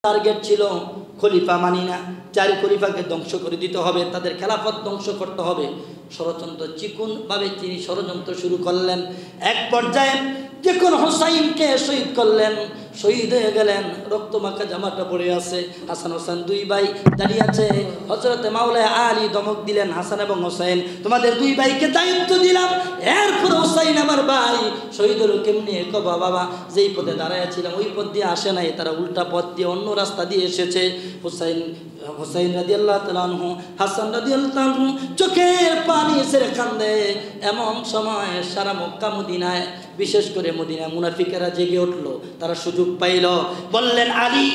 Target ছিল খলিফা মানি না, 4 খলিফাকে ধ্বংস করে দিতে হবে, তাদের খেলাফত ধ্বংস করতে হবে। ষড়যন্ত্র চিকুনভাবে তিনি ষড়যন্ত্র শুরু করলেন। এক পর্যায়ে যখন হুসাইনকে শহীদ করলেন, শহীদ হয়ে গেলেন, রক্তমাখা জামাটা পড়ে আছে, হাসান হোসেন 2 ভাই দাঁড়িয়ে আছে। হযরতে মাওলানা আলী ধমক দিলেন, হাসান এবং হোসেন তোমাদের 2 ভাইকে দায়িত্ব দিলাম, এরপর হোসেন আমার ভাই শহীদ হলো কেমনি? কবা বাবা যেই পথে দাঁড়াইয়াছিলাম ওই পথ দিয়ে আসে নাই, তারা উল্টা পথ দিয়ে অন্য রাস্তা দিয়ে এসেছে। হোসেন রাদিয়াল্লাহু তাআলা আনহু, হাসান রাদিয়াল্লাহু তাআলা আনহু চোখের পানি ছেড়ে কান্দে। এমন সময় সারা মক্কা মদিনায়, বিশেষ করে মদিনায় মুনাফিকেরা জেগে উঠলো, তারা সুযোগ পাইল, বললেন আলী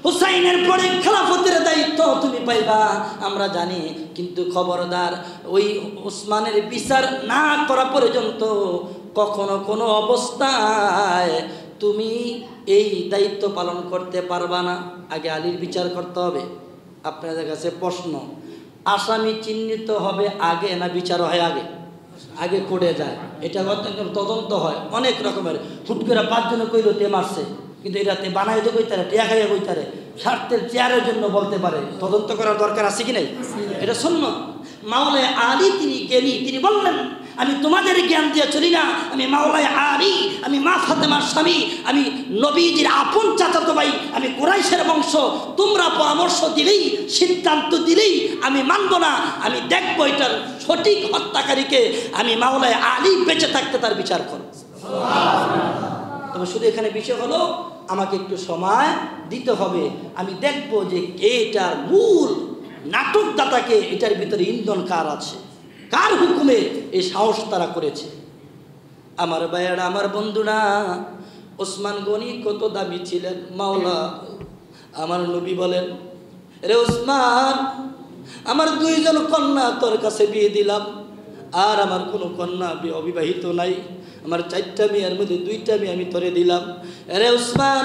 হুসাইনের পরে খেলাফতের দায়িত্ব তুমি পাইবা আমরা জানি, কিন্তু খবরদার ওই ওসমানের বিচার না করা পর্যন্ত কখনো কোনো অবস্থায় তুমি এই দায়িত্ব পালন করতে পারবা না, আগে আলীর বিচার করতে হবে। আপনাদের কাছে প্রশ্ন, আসামি চিহ্নিত হবে আগে না বিচার হয় আগে? আগে কোর্টে যায়, এটা তদন্ত হয় অনেক রকমের। হুট করে 5 জনে কইল তে মারছে, কিন্তু এটাতে বানাই দিয়ে কইতারে, টিয়া খাইয়া কইতারে, স্বার্থের চেয়ারের জন্য বলতে পারে, তদন্ত করার দরকার আছে কি নাই? এটা সুন্নাত। মাওলানা আলী তিনি বললেন আমি তোমাদের জ্ঞান দিয়ে চলি না, আমি মাওলানা আলী, আমি মা ফাতেমার স্বামী, আমি নবীজির আপন চাচাতো ভাই, আমি কুরাইশের বংশ, তোমরা পরামর্শ দিলেই সিদ্ধান্ত দিলেই আমি মানব না, আমি দেখবো এটার সঠিক হত্যাকারীকে, আমি মাওলানা আলী বেঁচে থাকতে তার বিচার করব। তবে শুধু এখানে বিষয় হলো আমাকে একটু সময় দিতে হবে, আমি দেখবো যে এটার মূল নাটকদাতাকে, এটার ভিতরে ইন্ধন কার আছে, কার হুকুমে এই সাহস তারা করেছে। আমার ভাইয়েরা, আমার বন্ধুরা, ওসমান গনি কত দামি ছিলেন। মাওলা আমার নবী বলেন, রে ওসমান, আমার 2 জন কন্যা তোর কাছে বিয়ে দিলাম, আর আমার কোনো কন্যা অবিবাহিত নাই, আমার 4টা মেয়ের মধ্যে 2টা মেয়ে আমি তোরে দিলাম। রে ওসমান,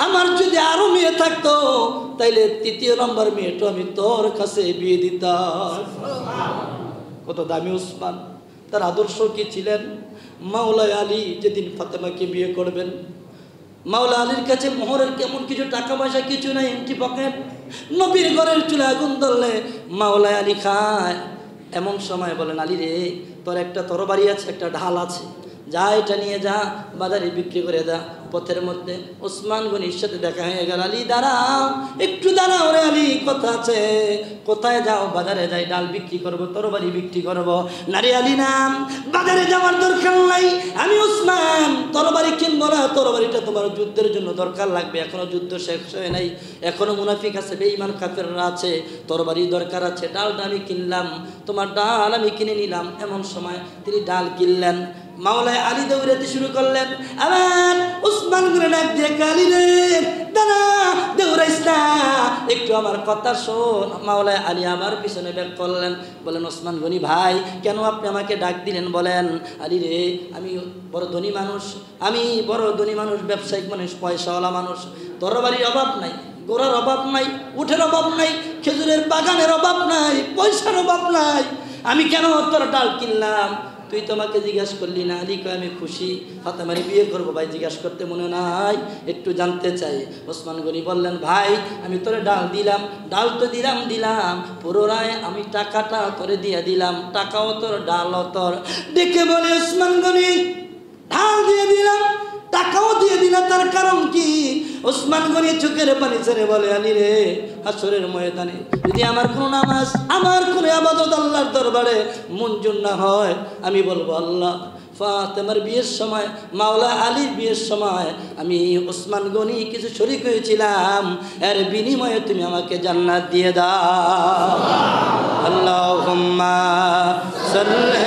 আমার যদি আরো মেয়ে থাকতো তাইলে 3য় নম্বর মেয়েটা আমি তোর কাছে বিয়ে দিতাম। কত দামি ওসমান, তার আদর্শ কি ছিলেন? মাওলানা আলী যেদিন ফাতেমাকে বিয়ে করবেন, মাওলানা আলীর কাছে মোহরের কেমন কিছু টাকা পয়সা কিছু নাই, এমটি পকেট। নবীর ঘরের চুলা আগুন ধরলে মাওলানা আলী খায়। এমন সময় বলেন, আলী রে তোর একটা তরবারি আছে, একটা ঢাল আছে, যা এটা নিয়ে যা, বাজারে বিক্রি করে যা। পথের মধ্যে ওসমান গনির সাথে দেখা হয়ে গেল। আলী দাঁড়াও, একটু দাঁড়াও রে আলী, কথা আছে। কোথায় যাও? বাজারে যাই, ডাল বিক্রি করবো, তরবারি বিক্রি করবো। নারী আলী নাম, বাজারে যাওয়ার দরকার নাই, আমি ওসমান তরবারি কিনবো না, তরবারিটা তোমার যুদ্ধের জন্য দরকার লাগবে, এখনো যুদ্ধ শেষ হয় নাই, এখনো মুনাফিক আছে, বেঈমান কাফেররা আছে, তরবারি দরকার আছে, ডালটা আমি কিনলাম, তোমার ডাল আমি কিনে নিলাম। এমন সময় তিনি ডাল কিনলেন, মাওলানা আলী দৌড়াতে শুরু করলেন। আবার ওসমান করে ডাক দিয়ে, আলী রে দাঁড়া, দৌড়াইস না, একটু আমার কথা শোন। মাওলানা আলী আবার পিছনে ব্যাক করলেন, বলেন ওসমান গনি ভাই, কেন আপনি আমাকে ডাক দিলেন বলেন? আলী রে, আমি বড় ধনী মানুষ, ব্যবসায়িক মানুষ, পয়সাওয়ালা মানুষ, তরবারির অভাব নাই, গোড়ার অভাব নাই, উঠের অভাব নাই, খেজুরের বাগানের অভাব নাই, পয়সার অভাব নাই, আমি কেন তোর ডাল কিনলাম? তুই তোমাকে জিজ্ঞাসা করলি না? আলী কয় আমি খুশি, ফাতেমারে বিয়ে করবো। ভাই জিজ্ঞাসা করতে মনে নাই, একটু জানতে চাই। ওসমান গনি বললেন, ভাই আমি তোরে ডাল দিলাম, ডাল তো দিলাম, পুরোরায় আমি টাকাটা তোরে দিয়ে দিলাম, টাকাও তোর, ডালও তোর। দেখে বলে ওসমান গনি, ঢাল দিয়ে দিলাম, টাকাও দিয়ে দিলাম, তার কারণ কি? ওসমান গনি চোখের পানি ছেড়ে বলে, আলী রে, হাসরের ময়দানে যদি আমার কোনো নামাজ, আমার কোনো ইবাদত আল্লাহর দরবারে মঞ্জুর না হয়, আমি বলবো আল্লাহ, ফাতেমার বিয়ের সময়, মাওলানা আলীর বিয়ের সময় আমি ওসমান গনি কিছু শরীক হয়েছিলাম, এর বিনিময়ে তুমি আমাকে জান্নাত দিয়ে দাও। আল্লাহুম্মা সাল্লি।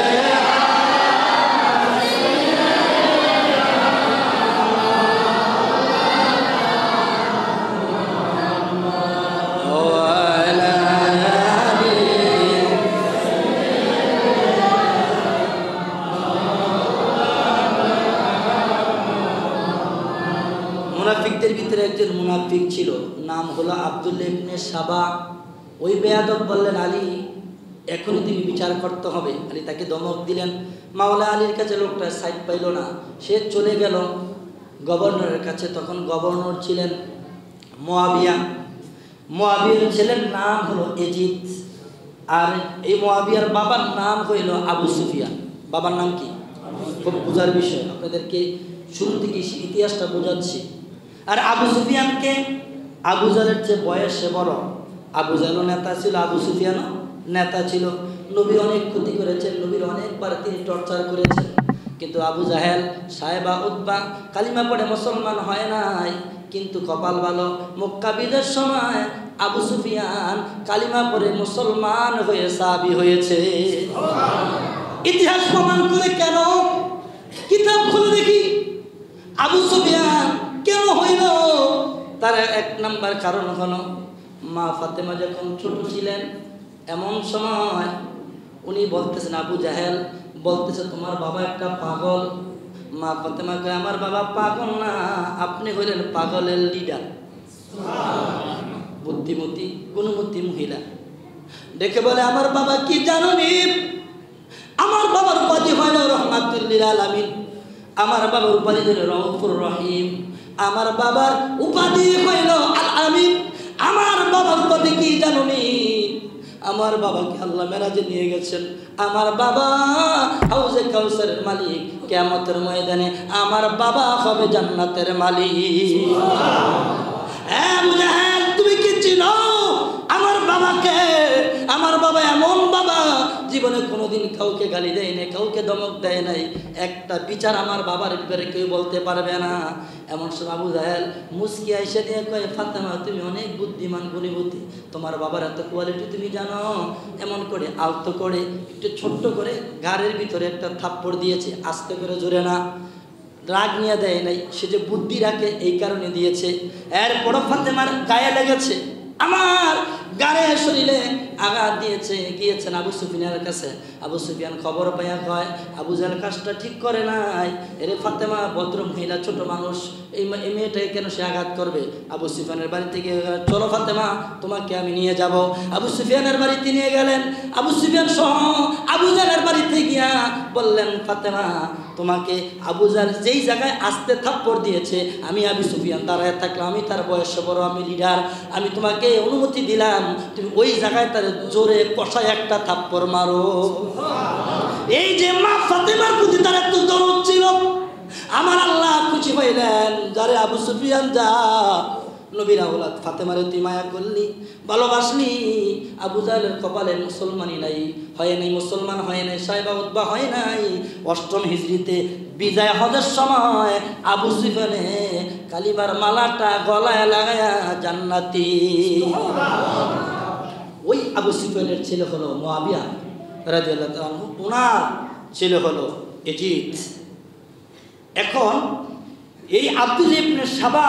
মুনাফিকদের ভিতরে একজন মুনাফিক ছিল, নাম হলো আব্দুল্লাহ ইবনে সাবা। ওই বেয়াদব বললেন, আলী এখনই তুমি বিচার করতে হবে। আলী তাকে ধমক দিলেন। মাওলানা আলীর কাছে লোকটা সাইড পাইল না, সে চলে গেল গভর্নরের কাছে। তখন গভর্নর ছিলেন মুয়াবিয়া। মুয়াবিয়ার ছেলের নাম হলো এজিদ, আর এই মুয়াবিয়ার বাবার নাম হইল আবু সুফিয়ান। বাবার নাম কি? খুব বোঝার বিষয়, আপনাদেরকে শুরু থেকে ইতিহাসটা বোঝাচ্ছি। আর আবু সুফিয়ানকে আবু জাহেলের চেয়ে বয়সে বড়। আবু জাহেলও নেতা ছিল, আবু সুফিয়ানও নেতা ছিল। নবীর অনেক ক্ষতি করেছেন, নবীর অনেকবার তিনি টর্চার করেছেন, কিন্তু আবু জাহেল সাহেবা উতবা কালিমা পড়ে মুসলমান হয় নাই। কিন্তু কপাল ভালো, মক্কা বিজয়ের সময় আবু সুফিয়ান কালিমা পড়ে মুসলমান হয়ে সাহাবী হয়েছে। ইতিহাস প্রমাণ করে। কেন? কিতাব খুলে দেখি আবু সুফিয়ান কেন হইল। তার এক নাম্বার কারণ হলো মা ফাতেমা যখন ছোট ছিলেন, এমন সময় উনি বলতেছেন, আবু জাহেল বলতেছে তোমার বাবা একটা পাগল। মা ফাতেমা কয় আমার বাবা পাগল না, আপনি হইলেন পাগলের লিডার। বুদ্ধিমতী গুণমতী মহিলা দেখে বলে আমার বাবা কি জানো নি? আমার বাবার উপাধি হইল রহমাতুল লিল আলামিন, আমার বাবার উপাধি হইল রউফুর রহিম, আমার বাবার উপাধি হইল আল আমিন। আমার বাবার উপাধি কি জানো নি? আমার বাবাকে আল্লাহ মেরাজে নিয়ে গেছেন। আমার বাবা হাউজে কাউসারের মালিক, কিয়ামতের ময়দানে আমার বাবা হবে জান্নাতের মালিক। হ্যাঁ মুজাহিদ, তুমি কি চিনো আমার বাবাকে? আমার বাবা এমন বাবা, জীবনে কোনোদিন কাউকে গালি দেয় নাই, কাউকে ধমক দেয় নাই, একটা বিচার আমার বাবার ব্যাপারে কেউ বলতে পারবে না। এমন সময় আবু জাহেল মুস্কি আইসা দিয়ে কয় ফাতেমা তুমি অনেক বুদ্ধিমান গুণীবতী, তোমার বাবার এত কোয়ালিটি তুমি জানো। এমন করে আলতো করে একটু ছোট্ট করে গাড়ির ভিতরে একটা থাপ্পড় দিয়েছে, আস্তে করে জোরে না, রাগ নিয়ে দেয় নাই, সে যে বুদ্ধি রাখে এই কারণে দিয়েছে। এরপরও ফাতেমার গায়ে লেগেছে, আমার গায়ে শরীরে আঘাত দিয়েছে। গিয়েছেন আবু সুফিয়ানের কাছে। আবু সুফিয়ান খবর পাইয়া কয় আবু জাহেল কাজটা ঠিক করে নাই। এরে ফাতেমা ভদ্র মহিলা, ছোট মানুষ, এই মেয়েটাকে কেন সে আঘাত করবে? আবু সুফিয়ানের বাড়িতে গিয়ে চলো ফাতেমা তোমাকে আমি নিয়ে যাব। আবু সুফিয়ানের বাড়িতে নিয়ে গেলেন। আবু সুফিয়ান সহ আবু জাহেলের বাড়িতে গিয়া বললেন ফাতেমা তোমাকে আবু জাহেল যেই জায়গায় আস্তে থাপ্পড় দিয়েছে, আমি আবু সুফিয়ান দাঁড়ায় থাকলাম, আমি তার বয়স বড়, আমি লিডার, আমি তোমাকে অনুমতি দিলাম তুমি ওই জায়গায় তার জোরে কষায় একটা থাপ্পড় মারো। এই যে মা ফাতেমার প্রতি তার এত দরদ ছিল, আমার আল্লাহ খুশি হইলেন, যারে আবু সুফিয়ান যা নবীর আওলাদ ফাতেমারে তুই মায়া করলি, ভালোবাসলি। আবু জাহেলের কপালে মুসলমানই নাই, হয় নাই, মুসলমান হয় নাই, সাহেবা উতবা হয় নাই। 8ম হিজরিতে বিজয় হজের সময় আবু সুফিয়ানে কালিমার মালাটা গলায় লাগায়া জান্নাতি। ওই আবু সুফিয়ানের ছেলে হলো মুয়াবিয়া রাদিয়াল্লাহু তাআলা আনহু, ওনার ছেলে হলো এজিদ। এখন এই আব্দুল্লাহ ইবনে সাবা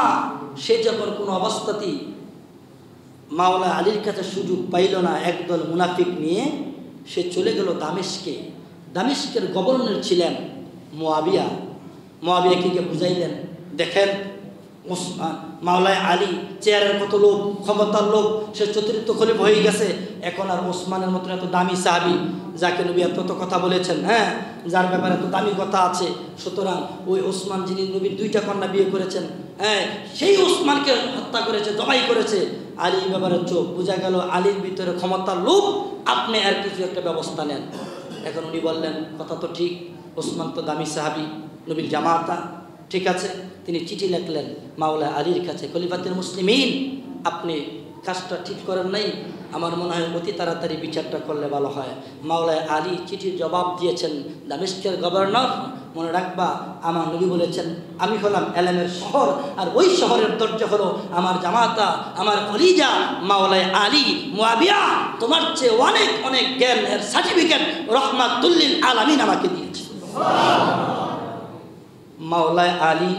সে যখন কোনো অবস্থাতেই মাওলা আলীর কাছে সুযোগ পাইল না, একদল মুনাফিক নিয়ে সে চলে গেল দামেস্কে। দামেস্কের গভর্নর ছিলেন মুয়াবিয়া। মুয়াবিয়াকে গিয়ে বুঝাইলেন, দেখেন মাওলায় আলী চেয়ারের কত লোক, ক্ষমতার লোক, সে চতুর্থ খলিফা হয়ে গেছে। এখন আর ওসমানের মতন এত দামি সাহাবী, যাকে নবী এত কথা বলেছেন, হ্যাঁ, যার ব্যাপারে এত দামি কথা আছে, সুতরাং ওই ওসমান যিনি নবীর 2টা কন্যা বিয়ে করেছেন, হ্যাঁ, সেই ওসমানকে হত্যা করেছে, জবাই করেছে। আলীর ব্যাপারে চোখ, বোঝা গেল আলীর ভিতরে ক্ষমতার লোক, আপনি আর কিছু একটা ব্যবস্থা নেন। এখন উনি বললেন কথা তো ঠিক, ওসমান তো দামি সাহাবী, নবীর জামাতা, ঠিক আছে। তিনি চিঠি লিখলেন মাওলা আলীর কাছে, খলিফাতুল মুসলিমিন আপনি কাজটা ঠিক করেন নাই, আমার মনে হয় অতি তাড়াতাড়ি বিচারটা করলে ভালো হয়। মাওলায় আলী চিঠির জবাব দিয়েছেন, দামেস্কের গভর্নর, মনে রাখবা আমার নবী বলেছেন আমি হলাম এলেমের শহর, আর ওই শহরের দরজা হলো আমার জামাতা, আমার কলিজা মাওলায় আলী। মুয়াবিয়া তোমার চেয়ে অনেক অনেক জ্ঞান, এর সার্টিফিকেট রহমাতুল লিল আলামিন আমাকে দিয়েছে। মাওলায় আলী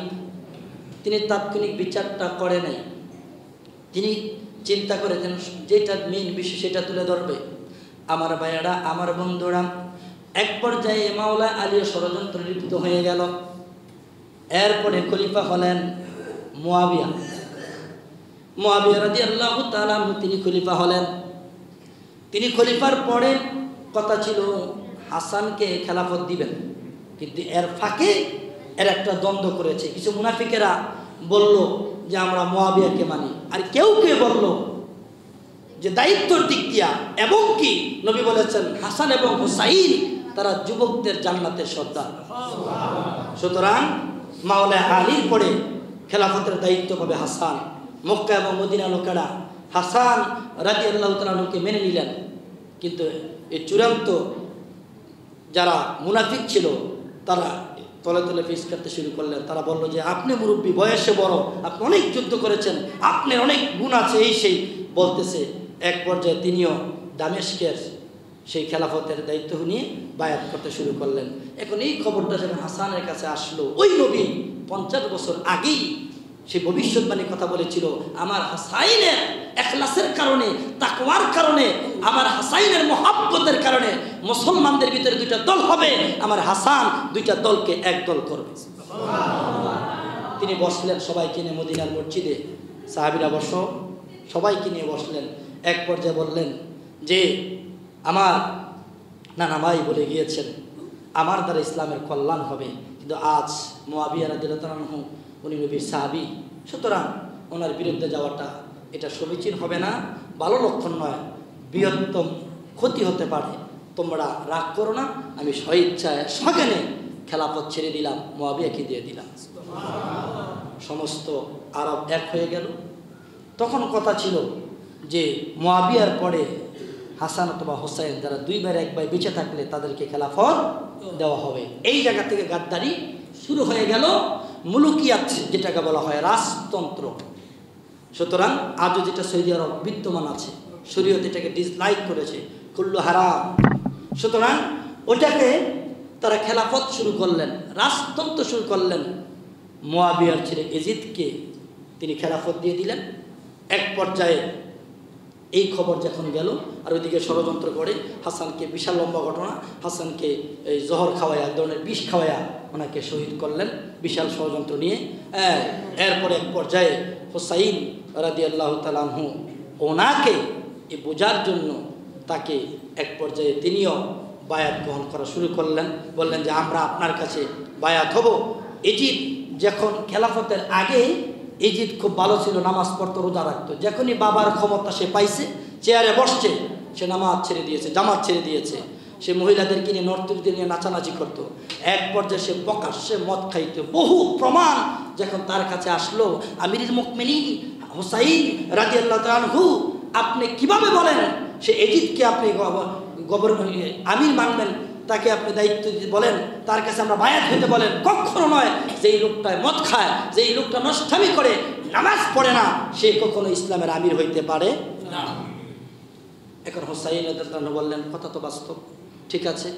তিনি তাৎক্ষণিক বিচারটা করে নাই, তিনি চিন্তা করেছেন যেটা মেইন বিষয় সেটা তুলে ধরবে। আমার ভাইয়েরা, আমার বন্ধুরা, এক পর্যায়ে মাওলা আলী ষড়যন্ত্র লিপ্ত হয়ে গেল। এরপরে খলিফা হলেন মুয়াবিয়া। মুয়াবিয়া রাদিয়াল্লাহু তাআলা তিনি খলিফা হলেন। তিনি খলিফার পরে কথা ছিল হাসানকে খেলাফত দিবেন, কিন্তু এর ফাঁকে এর একটা দ্বন্দ্ব করেছে। কিছু মুনাফিকেরা বলল যে আমরা মুয়াবিয়াকে মানি, আর কেউ কেউ বলল যে দায়িত্বর দিক দিয়া, এবং কি নবী বলেছেন হাসান এবং হুসাইন তারা যুবকদের জান্নাতের সর্দার। সুতরাং মাওলা আলীর পরে খেলাফতের দায়িত্ব পাবে হাসান। মক্কা এবং মদিনা লোকেরা হাসান রাদিয়াল্লাহু তাআলা আনহুকে মেনে নিলেন, কিন্তু এই চূড়ান্ত যারা মুনাফিক ছিল তারা তলে তলে ফিস করতে শুরু করলেন। তারা বলল যে আপনি মুরব্বী, বয়সে বড়, আপনি অনেক যুদ্ধ করেছেন, আপনার অনেক গুণ আছে, এই সেই বলতেছে। এক পর্যায়ে তিনিও দামেস্কের সেই খেলাফতের দায়িত্ব নিয়ে বায়াত করতে শুরু করলেন। এখন এই খবরটা যখন হাসানের কাছে আসলো, ওই নবী 50 বছর আগেই সে ভবিষ্যৎবাণী কথা বলেছিল, আমার হাসাইনের ইখলাসের কারণে, তাকওয়ার কারণে, আমার হাসাইনের মহব্বতের কারণে মুসলমানদের ভিতরে দুইটা দল হবে, আমার হাসান দুইটা দলকে এক দল করবে। তিনি বসলেন সবাইকে নিয়ে মদিনার মসজিদে, সাহাবীরা বসো, সবাইকে নিয়ে বসলেন। এক পর্যায়ে বললেন যে আমার নানা ভাই বলে গিয়েছেন আমার দ্বারা ইসলামের কল্যাণ হবে, কিন্তু আজ মুয়াবিয়া রাদিয়াল্লাহু আনহু উনি নবীর সাহাবী, সুতরাং ওনার বিরুদ্ধে যাওয়াটা এটা সমীচীন হবে না, ভালো লক্ষণ নয়, বৃহত্তম ক্ষতি হতে পারে। তোমরা রাগ করো না, আমি স্বইচ্ছায় সজ্ঞানে খেলাফত ছেড়ে দিলাম, মুয়াবিয়াকে দিয়ে দিলাম। সমস্ত আরব এক হয়ে গেল। তখন কথা ছিল যে মুয়াবিয়ার পরে হাসান অথবা হোসাইন, যারা দুই ভাইয়ের এক ভাই বেঁচে থাকলে তাদেরকে খেলাফত দেওয়া হবে। এই জায়গা থেকে গাদ্দারি শুরু হয়ে গেল, মুলুকিয়াত যেটাকে বলা হয় রাজতন্ত্র। সুতরাং আজও যেটা সৌদি আরব বিদ্যমান আছে, শরীয়ত এটাকে ডিসলাইক করেছে, কুল্লু হারাম। সুতরাং ওটাকে তারা খেলাফত শুরু করলেন, রাজতন্ত্র শুরু করলেন। মুয়াবিয়ার ছেলে ইয়াজিদকে তিনি খেলাফত দিয়ে দিলেন। এক পর্যায়ে এই খবর যখন গেল, আর ওইদিকে ষড়যন্ত্র করে হাসানকে, বিশাল লম্বা ঘটনা, হাসানকে এই জহর খাওয়ায়া, এক ধরনের বিষ খাওয়ায়া ওনাকে শহীদ করলেন বিশাল ষড়যন্ত্র নিয়ে। এরপরে এক পর্যায়ে হুসাইন রাদিয়াল্লাহু তাআলা আনহু ওনাকে এই বোঝার জন্য তাকে এক পর্যায়ে তিনিও বায়াত গ্রহণ করা শুরু করলেন। বললেন যে আমরা আপনার কাছে বায়াত হব। ইয়াজিদ যখন খেলাফতের আগে ইয়াজিদ খুব ভালো ছিল, নামাজ পড়তো, রোজা রাখতো। যখনই বাবার ক্ষমতা সে পাইছে, চেয়ারে বসছে, সে নামাজ ছেড়ে দিয়েছে, জামাত ছেড়ে দিয়েছে। সে মহিলাদেরকে নিয়ে নর্তকীদের নিয়ে নাচানাচি করতো। এক পর্যায়ে সে প্রকাশ্যে মদ খাইতো। বহু প্রমাণ যখন তার কাছে আসলো, আমিরুল মুমিনিন হুসাইন রাদিয়াল্লাহু তাআলা আনহু, আপনি কিভাবে বলেন সে ইয়াজিদকে আপনি আমির মানবেন, তাকে আপনি দায়িত্ব দিতে বলেন, তার কাছে আমরা বায়াত হইতে বলেন? কখনো নয়। যেই লোকটায় মদ খায়, যেই লোকটা নষ্টামি করে, নামাজ পড়ে না, সে কখনো ইসলামের আমির হইতে পারে না। এখন হুসাইন রাদিয়াল্লাহু আনহু বললেন কথা তো বাস্তব, ঠিক আছে।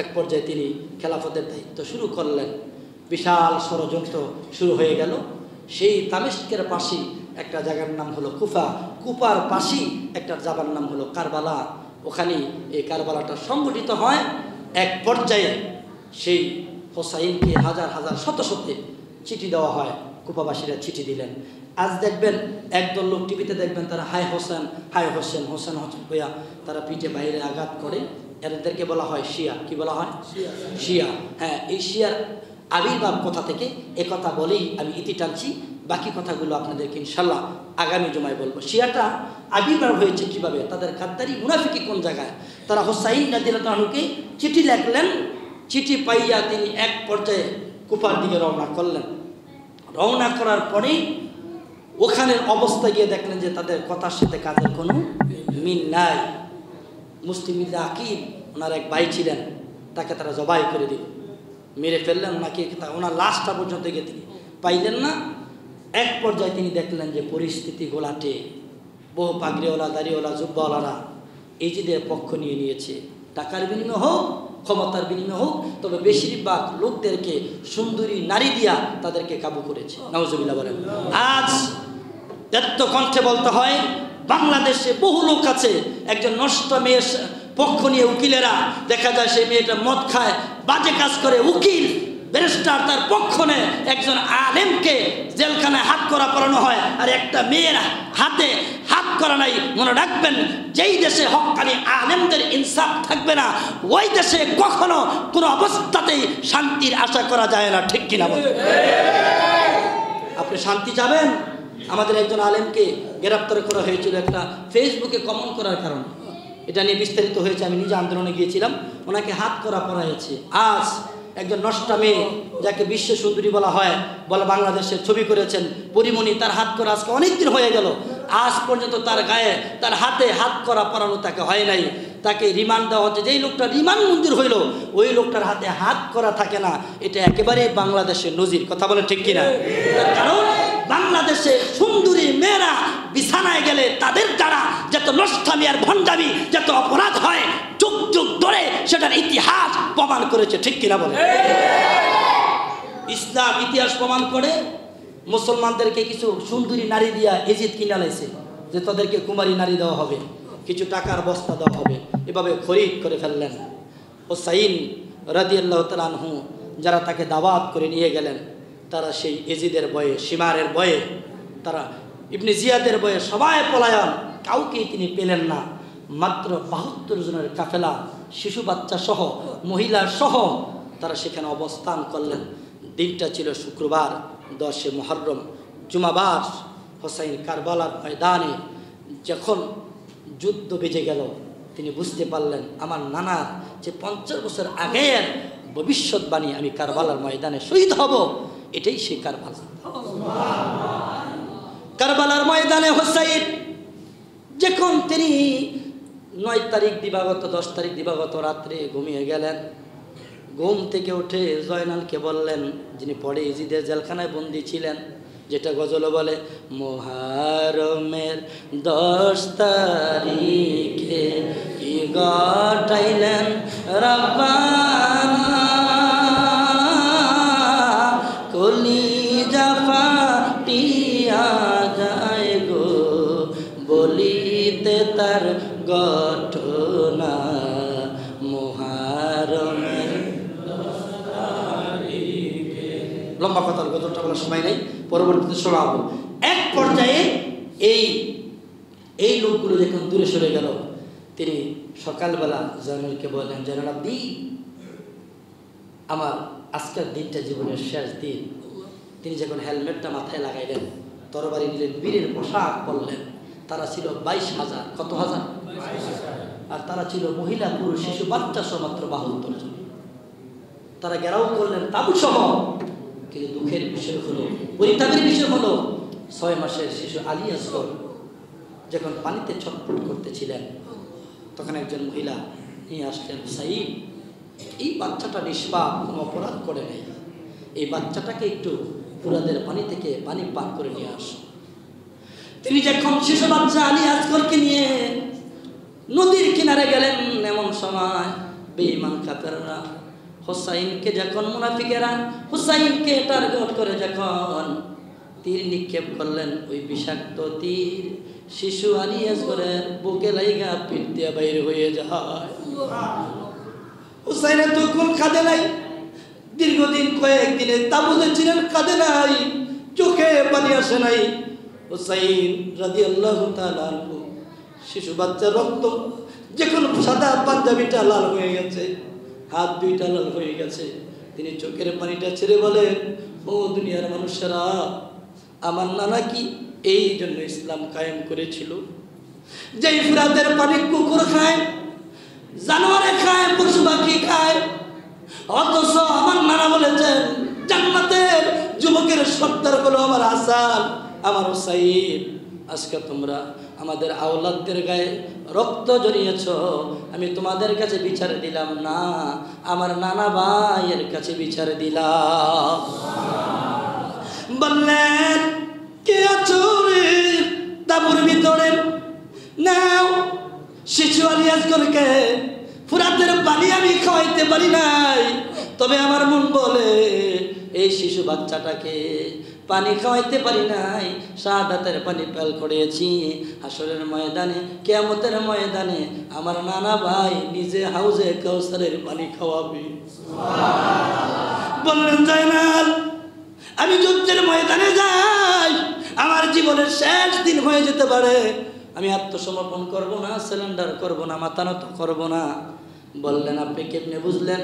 এক পর্যায়ে তিনি খেলাফতের দায়িত্ব শুরু করলেন। বিশাল ষড়যন্ত্র শুরু হয়ে গেল। সেই দামেস্কের পাশেই একটা জায়গার নাম হলো কুফা, কুফার পাশেই একটা জায়গার নাম হলো কারবালা। ওখানে এই কারবালাটা সংগঠিত হয়। এক পর্যায়ে সেই হোসাইনকে হাজার হাজার শত শতে চিঠি দেওয়া হয়। কুফাবাসীরা চিঠি দিলেন। আজ দেখবেন একদল লোক টিভিতে দেখবেন, তারা হায় হোসেন, হায় হোসেন, হোসেন হোসেন বইয়া তারা পিঠে বাইরে আঘাত করে। এদেরকে বলা হয় শিয়া। কি বলা হয়? শিয়া। হ্যাঁ, এই শিয়ার আবির্ভাব কথা থেকে একথা বলেই আমি ইতি টানছি। বাকি কথাগুলো আপনাদেরকে ইনশাল্লাহ আগামী জমায় বলবো। শিয়াটা আবির্ভাব হয়েছে কিভাবে, তাদের গাদ্দারি মুনাফিকি কোন জায়গায়। তারা হুসাইন রাদিয়াল্লাহু আনহুকে চিঠি লিখলেন। চিঠি পাইয়া তিনি এক পর্যায়ে কুফার দিকে রওনা করলেন। রওনা করার পরেই ওখানের অবস্থা গিয়ে দেখলেন যে তাদের কথার সাথে কাজের কোনো মিল নাই। মুসলিম আকিব ওনার এক ভাই ছিলেন, তাকে তারা জবাই করে দিল, মেরে ফেললেন। ওনাকে ওনার লাশটা পর্যন্ত গিয়ে তিনি পাইলেন না। এক পর্যায়ে তিনি দেখলেন যে পরিস্থিতি গোলাটে। বহু পাগড়িওয়ালা, দাড়িওয়ালা, জুব্বাওয়ালারা ইয়াজিদের পক্ষ নিয়ে নিয়েছে। টাকার বিনিময়ে হোক, ক্ষমতার বিনিময়ে হোক, তবে বেশিরভাগ লোকদেরকে সুন্দরী নারী দিয়া তাদেরকে কাবু করেছে। নাউজুবিল্লাহ বলেন। আজ এত কণ্ঠে বলতে হয়, বাংলাদেশে বহু লোক আছে, একজন নষ্ট মেয়ের পক্ষ নিয়ে উকিলেরা দেখা যায় সেই মেয়েটা মদ খায়, বাজে কাজ করে, উকিল ব্যারিস্টার তার পক্ষ নেয়, একজন আলেমকে জেলখানায় হাত করা পড়ানো হয়, আর একটা মেয়ের হাতে হাত করা নাই। মনে রাখবেন, যেই দেশে হক্কানি আলেমদের ইনসাফ থাকবে না, ওই দেশে কখনো কোনো অবস্থাতেই শান্তির আশা করা যায় না। ঠিক কিনা বলেন? আপনি শান্তি চাবেন? আমাদের একজন আলেমকে গ্রেপ্তার করা হয়েছিল একটা ফেসবুকে কমেন্ট করার কারণে। এটা নিয়ে বিস্তারিত হয়েছে, আমি নিজে আন্দোলনে গিয়েছিলাম, ওনাকে হাত করা পড়াইছে। আজ একজন নষ্টা মেয়ে যাকে বিশ্ব সুন্দরী বলা হয়, বলে বাংলাদেশের ছবি করেছেন পরিমণি, তার হাত করা আজকে অনেক দিন হয়ে গেল, আজ পর্যন্ত তার গায়ে তার হাতে হাত করা পরানো তাকে হয় নাই। তাকে রিমান্ড দেওয়া হচ্ছে। যেই লোকটা রিমান্ড মঞ্জুর হইল ওই লোকটার হাতে হাত করা থাকে না, এটা একেবারেই বাংলাদেশের নজির। কথা বলেন ঠিক কিনা? কারণ বাংলাদেশে সুন্দরী মেয়েরা বিছানায় গেলে তাদের দ্বারা যত নষ্টামি আর ভণ্ডামি যত অপরাধ হয় যুগ যুগ ধরে সেটার ইতিহাস প্রমাণ করেছে। ঠিক কিনা বলে? ইসলাম ইতিহাস প্রমাণ করে মুসলমানদেরকে কিছু সুন্দরী নারী দিয়া এজিদ কিনা লাইছে যে তাদেরকে কুমারী নারী দেওয়া হবে, কিছু টাকার বস্তা দেওয়া হবে, এভাবে খরিদ করে ফেললেন। হুসাইন রাদিয়াল্লাহু তাআলা আনহু যারা তাকে দাওয়াত করে নিয়ে গেলেন, তারা সেই এজিদের ভয়ে, সীমারের ভয়ে, তারা ইবনে জিয়াদের ভয়ে সবাই পলায়ন, কাউকেই তিনি পেলেন না। মাত্র ৭২ জনের কাফেলা, শিশু বাচ্চা সহ, মহিলা সহ তারা সেখানে অবস্থান করলেন। দিনটা ছিল শুক্রবার, 10 মুহররম, জুমাবার। হুসাইন কারবালার ময়দানে যখন যুদ্ধ বেজে গেল, তিনি বুঝতে পারলেন আমার নানার যে 50 বছর আগের ভবিষ্যৎবাণী, আমি কারবালার ময়দানে শহীদ হব, এটাই সেই কারবালা। কারবালার ময়দানে হুসাইন যখন তিনি 9 তারিখ দিবাগত, 10 তারিখ দিবাগত রাত্রে ঘুমিয়ে গেলেন, ঘুম থেকে উঠে জয়নালকে বললেন, যিনি পরে ইজিদের জেলখানায় বন্দী ছিলেন, যেটা গজল বলে, মুহররমের 10 তারিখে কি ঘটাইলেন রব্বানা, কলিজা ফাটিয়া যায় গো বলিতে তার ঘটনা, মুহররমের। লম্বা কথার গজলটা বলার সময় নেই, পরবর্তীতে শোনাবো। এক পর্যায়ে এই লোকগুলো যখন দূরে সরে গেল, তিনি সকালবেলা জয়নালকে বললেন, জয়নাল আব্দি, আমার আজকের দিনটা জীবনের শেষ দিন। তিনি যখন হেলমেটটা মাথায় লাগাইলেন, তরবারি নিলেন, বীরের পোশাক পরলেন। তারা ছিল 22,000। কত হাজার? আর তারা ছিল মহিলা, পুরুষ, শিশু বাচ্চা সহ মাত্র 72 জন। তারা ঘেরাও করলেন তাবু সহ। কিন্তু দুঃখের বিষয় হলো, পরিতাপের বিষয় হলো, 6 মাসের শিশু আলী আসগর যখন পানিতে ছটফট করতেছিলেন, তখন একজন মহিলা নিয়ে আসলেন, হুসাইন, এই বাচ্চাটা নিষ্পাপ, কোনো অপরাধ করে নেই, এই বাচ্চাটাকে একটু পুরাদের পানি থেকে পানি পান করে নিয়ে আস। তিনি যখন শিশু বাচ্চা আলী আসগরকে নিয়ে নদীর কিনারে গেলেন, এমন সময় বেঈমান কাফেররা হুসাইনকে যখন, মুনাফিকেরা হুসাইনকে টার্গেট করে যখন তীর নিক্ষেপ করলেন, ওই বিষাক্ত তীর শিশু আলী আসগরের বুকে লাইগা পিঠ দিয়ে বাইর হয়ে যায়। হুসাইনের তো কোন কাঁদে নাই, দীর্ঘদিন কয়েকদিনে তাবুতে ছিলেন, কাঁদে নাই, চোখে পানি আসে নাই। হুসাইন রাদিয়াল্লাহু তাআলা আনহু, শিশু বাচ্চার রক্ত যখন সাদা পাঞ্জাবিটা লাল হয়ে গেছে, হাত দুইটা লাল হয়ে গেছে, তিনি চোখের পানিটা ছেড়ে বলেন, ও দুনিয়ার মানুষেরা, আমার নানা কি এই জন্য ইসলাম কায়েম করেছিল, যে ফুরাতের পানি কুকুর খায়, জানোয়ারে খায়, পশু পাখি খায়, অথচ আমার নানা বলেছেন জান্নাতের যুবকের সর্দার হলো আমার হাসান, আমার হুসাইন। আজকে তোমরা আমাদের আওলাদদের গায়ে রক্ত জড়িয়েছ, আমি তোমাদের কাছে বিচার দিলাম না, আমার নানা ভাইয়ের কাছে বিচার দিলাম। বললেন, কে আছো রে তাবুর ভিতরে? নাও শিশু আলী আসগরকে ফুরাতের পানি আমি খাওয়াইতে পারি নাই, তবে আমার মন বলে এই শিশু বাচ্চাটাকে পানি খাওয়াইতে পারি নাই, শাহাদাতের পানি পাল করেছি। হাসরের ময়দানে, কিয়ামতের ময়দানে আমার নানা ভাই নিজে হাউজে কাউসারের পানি খাওয়াবে। বললেন, জয়নাল, আমি যুদ্ধের ময়দানে যাই, আমার জীবনের শেষ দিন হয়ে যেতে পারে, আমি আত্মসমর্পণ করব না, সিলিন্ডার করব না, মাথা নত করব না। বললেন, আপনি কেমনে বুঝলেন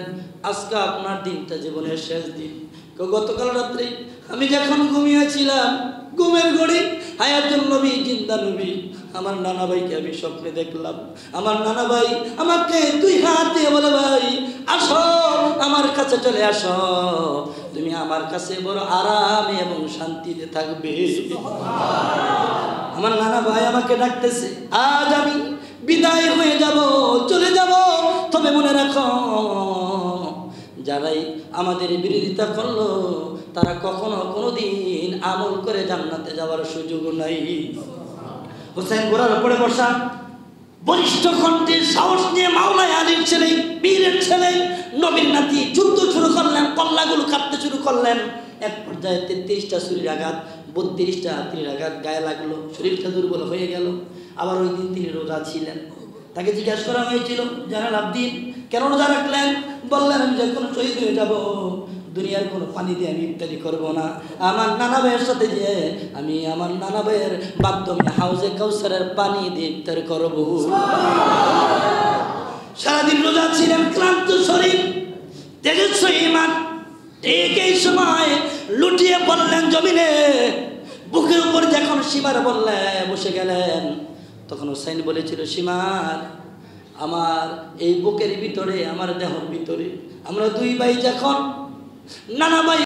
আজকে আপনার দিনটা জীবনের শেষ দিন? গতকাল রাত্রে আমি যখন ঘুমিয়েছিলাম, ঘুমের ঘরে হায়াতুল নবী জিন্দা নবী আমার নানা ভাইকে আমি স্বপ্নে দেখলাম। আমার নানা ভাই আমাকে দুই হাত দিয়ে বলে, ভাই আসো আমার কাছে চলে আসো, তুমি আমার কাছে বড় আরামে এবং শান্তিতে থাকবে। আমার নানা ভাই আমাকে ডাকতেছে, আজ আমি বিদায় হয়ে যাব, চলে যাব, তবে মনে রাখো যারাই আমাদের বিরোধিতা করলো তারা কখনো কোনোদিন আমল করে জান্নাতে যাওয়ার সুযোগ নাই। হোসেন ঘোড়ার উপরে বসা, বলিষ্ঠ কণ্ঠে সাহস নিয়ে মাওলানা আলীর ছেলে, বীরের ছেলে, নবীর নাতি যুদ্ধ শুরু করলেন, কল্লাগুলো কাটতে শুরু করলেন। এক পর্যায়ে 33টা ছুরির আঘাত, 32টা তীরের আঘাত গায়ে লাগলো, শরীরটা দুর্বল হয়ে গেল। আবার ওই দিন তিনি রোজা ছিলেন। তাকে জিজ্ঞাসা করা হয়েছিল, জানাল আব্দিন কেন রোজা রাখলেন? বললেন, আমি যখন শহীদ হয়ে যাব দুনিয়ার কোনো পানি দিয়ে আমি ইফতারি করবো না, আমার নানা ভাইয়ের সাথে যে আমি আমার নানা ভাইয়ের মাধ্যমে হাউজে কাউসারের পানি দিয়ে ইফতার করবো। সারাদিন রোজা ছিলেন, ক্লান্ত শরীর, তেজস্বী ইমান। ঠিক এই সময় লুটিয়ে পড়লেন জমিনে, বুকের উপর যখন সীমার বললে বসে গেলেন, তখন হুসাইন বলেছিল, সীমার আমার এই বুকের ভিতরে, আমার দেহর ভিতরে আমরা দুই ভাই যখন নানা ভাই